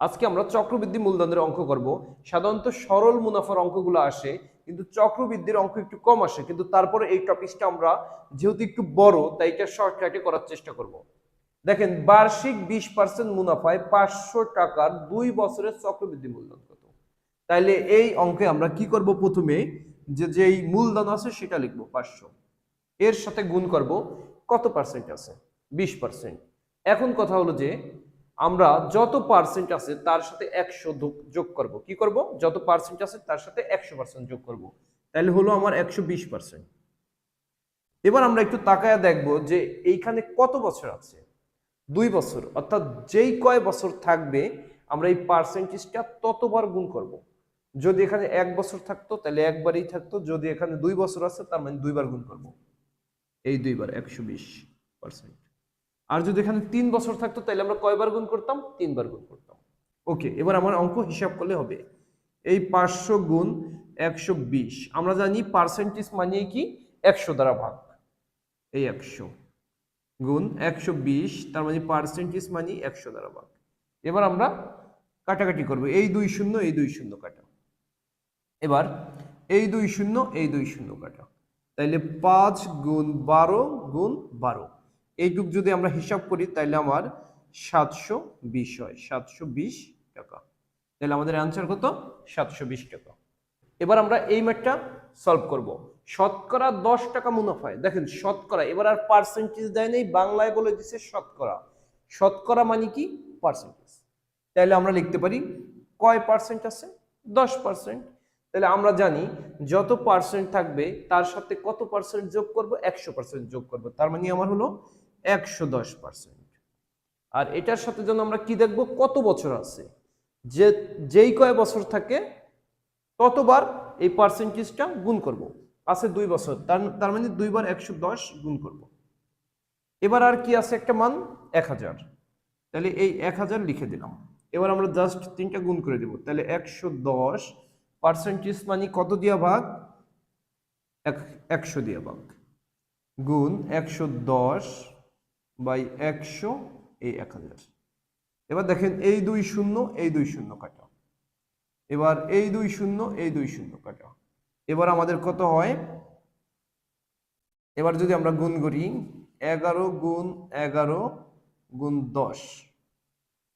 আজকে আমরা চক্রবৃদ্ধি মূলধনের অঙ্ক করব। সাধারণত সরল মুনাফার অঙ্কগুলো আসে, কিন্তু চক্রবৃদ্ধির অঙ্ক একটু কম আসে, কিন্তু তারপরে এই টপিকটা আমরা যেহেতু একটু বড় তাই এটা শর্টকাটে করার চেষ্টা করব। দেখেন, বার্ষিক 20% মুনাফায় 500 টাকার 2 বছরের চক্রবৃদ্ধি মূলধন কত? তাইলে এই অঙ্কে আমরা কি করব? প্রথমে যেই মূলধন আছে সেটা লিখব 500, এর সাথে গুণ করব কত পার্সেন্ট আছে, 20%। এখন কথা হলো যে আমরা যত পার্সেন্ট আছে তার সাথে 100 যোগ করব। কি করব? যত পার্সেন্ট আছে তার সাথে 100% যোগ করব, তাহলে হলো আমার 120%। এবার আমরা একটু তাকায়া দেখব যে এইখানে কত বছর আছে, 2 বছর, অর্থাৎ যেই কয় বছর থাকবে আমরা এই পার্সেন্টেজটা ততবার গুণ করব। যদি এখানে 1 বছর থাকতো তাহলে একবারই থাকতো, যদি এখানে 2 বছর আছে তার মানে 2 বার গুণ করব, এই 2 বার 120%। আর যদি এখানে 3 বছর থাকতো তাহলে আমরা কয়বার গুণ করতাম? 3 বার গুণ করতাম। ওকে, এবার আমার অঙ্ক হিসাব করলে হবে এই 500 গুণ 120। আমরা জানি পার্সেন্টেজ মানে কি? 100 দ্বারা ভাগ। এই 100 গুণ 120, তার মানে পার্সেন্টেজ মানে 100 দ্বারা ভাগ। এবার আমরা কাটাকাটি করব, এই 2 শূন্য এই 2 শূন্য কাটা। এবার এই 2 শূন্য এই 2 শূন্য কাটা, তাইলে 5 গুণ 12 গুণ 12, এইটুক যদি আমরা হিসাব করি তাইলে আমার 720 হয়, 720 টাকা। তাহলে আমাদের অ্যান্সার কত? 720 টাকা। এবার আমরা এই ম্যাথটা সলভ করব। শতকরা 10 টাকা মুনাফায়, দেখেন শতকরা, এবার আর পার্সেন্টেজ দেয় নেই, বাংলায় বলে দিছে শতকরা। শতকরা মানে কি? পার্সেন্টেজ। তাহলে আমরা লিখতে পারি কয় পার্সেন্ট আছে? 10%। তাহলে আমরা জানি যত পার্সেন্ট থাকবে তার সাথে কত পার্সেন্ট যোগ করব? 100% যোগ করব, তার মানে আমার হলো 110%। আর এটার সাথে যেন আমরা কি দেখব? কত বছর আছে, যেই কয় বছর থাকে ততবার এই পার্সেন্টেজটা গুণ করব। আছে 2 বছর, তার মানে 2 বার 110 গুণ করব। এবার আর কি আছে? একটা মান 1000, তাহলে এই 1000 লিখে দিলাম। এবার আমরা জাস্ট 3টা গুণ করে দেব, তাহলে 110 পার্সেন্টেজ মানে কত দিয়া ভাগ? 100 দিয়া ভাগ, গুণ 110 বাই 100, এই 1000। এবার দেখেন এই 2 শূন্য এই 2 শূন্য কাটা, এবার এই 2 শূন্য এই 2 শূন্য কাটা। এবার আমাদের কত হয়? এবার যদি আমরা গুণ করি 11 গুণ 11 গুণ 10,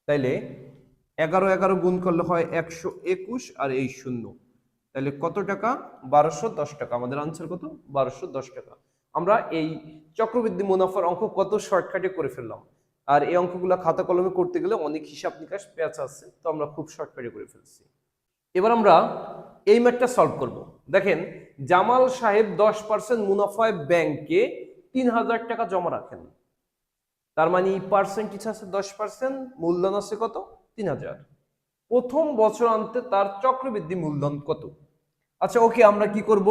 তাইলে 11 গুণ করলে হয় 121, আর এই শূন্য, তাহলে কত টাকা? 1210 টাকা। আমাদের আনসার কত? 1210 টাকা। আমরা এই চক্রবৃদ্ধি মুনাফার অঙ্ক কত শর্টকাটে করে ফেললাম। আর এই অঙ্কগুলো খাতা কলমে করতে গেলে অনেক হিসাব নিকাশ পেঁচ আছে, তো আমরা খুব শর্টকাটে করে ফেলছি। এবার আমরা এই ম্যাথটা সলভ করব। দেখেন, জামাল সাহেব 10% মুনাফায় ব্যাংকে 3000 টাকা জমা রাখেন, তার মানে পার্সেন্টেজ আছে 10%, মূলধন আছে কত? 3000। প্রথম বছরান্তে তার চক্রবৃদ্ধি মূলধন কত? আচ্ছা ওকে, আমরা কি করব?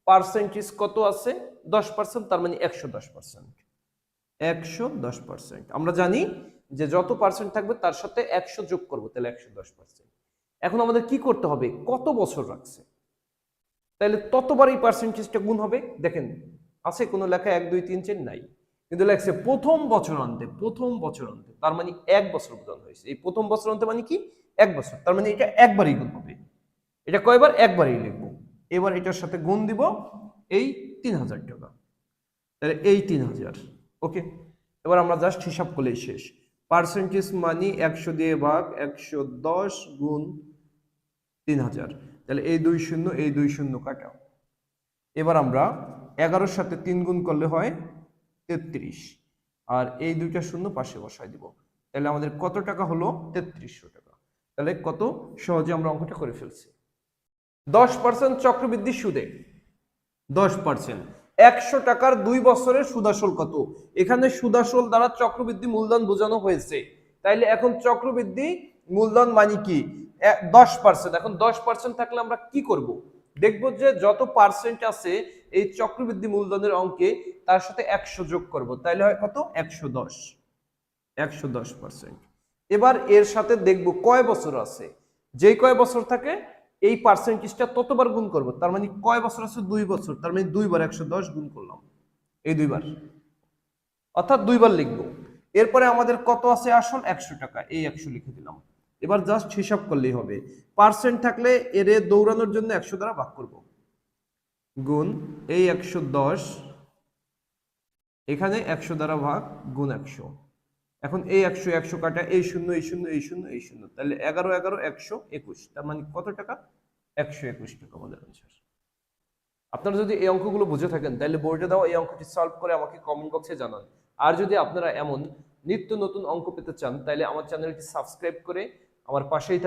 পার্সেন্টেজ কত আছে? 10%, তার মানে 110%। 110%, আমরা জানি যে যত পার্সেন্ট থাকবে তার সাথে 100 যোগ করব, তাহলে 110%। এখন আমাদের কি করতে হবে? কত বছর রাখছে, তাহলে ততবার এই পার্সেন্টেজটা গুণ হবে। দেখেন, আছে কোনো লেখা 1 2 3 4? নাই, কিন্তু লেখছে প্রথম বছরান্তে। প্রথম বছরান্তে তার মানে 1 বছর প্রদান হয়েছে। এই প্রথম বছরান্তে মানে কি? 1 বছর, তার মানে এটা একবারই গুণ হবে। এটা কয়বার? একবারই লিখবো। এবার এটার সাথে গুণ দিব এই 3000 টাকা, তাহলে এই 3000। ওকে, এবার আমরা জাস্ট হিসাব করলেই শেষ। পার্সেন্টেজ মানে 100 দিয়ে ভাগ, 110 গুণ 3000, তাহলে এই 2 শূন্য এই 2 শূন্য কাটা। এবার আমরা 11-র সাথে 3 গুণ করলে হয় 33, আর এই দুইটা শূন্য পাশে বসাই দিব, তাহলে আমাদের কত টাকা হলো? 3300 টাকা। তাহলে কত সহজে আমরা অঙ্কটা করে ফেলছি। 10% চক্রবৃদ্ধি সুদে 10%, 100 টাকার 2 বছরের সুদাসল কত? এখানে সুদাসল দ্বারা চক্রবৃদ্ধি মূলধন বোঝানো হয়েছে, তাইলে এখন চক্রবৃদ্ধি মূলধন মানে কি? 10%। এখন 10% থাকলে আমরা কি করব? দেখবো যে যত পার্সেন্ট আছে এই চক্রবৃদ্ধি মূলধনের অঙ্কে তার সাথে 100 যোগ করব, তাইলে হয় কত? 110, 110%। এবার এর সাথে দেখব কয় বছর আছে, যেই কয় বছর থাকে এই পার্সেন্টেজটা ততবার গুণ করব, তার মানে কয় বছর আছে? 2 বছর, তার মানে 2 বার 110 গুণ করলাম, এই 2 বার, অর্থাৎ 2 বার লিখব। এরপরে আমাদের কত আছে আসল? 100 টাকা, এই 100 লিখে দিলাম। এবার জাস্ট হিসাব করলেই হবে। পার্সেন্ট থাকলে এর দৌড়ানোর জন্য 100 দ্বারা ভাগ করব, গুণ এই 110, এখানে 100 দ্বারা ভাগ, গুণ 100। এখন এই 100 100 কাটা, এই শূন্য এই শূন্য এই শূন্য এই শূন্য, তাহলে 11 11 121, তার মানে কত টাকা? 121 টাকা আমাদের আনসার। আপনারা যদি এই অঙ্কগুলো বুঝে থাকেন তাহলে বোর্ডে দেওয়া এই অঙ্কটি সলভ করে আমাকে কমেন্ট বক্সে জানান। আর যদি আপনারা এমন নিত্য নতুন অঙ্ক পেতে চান তাহলে আমার চ্যানেলটি সাবস্ক্রাইব করে আমার পাশেই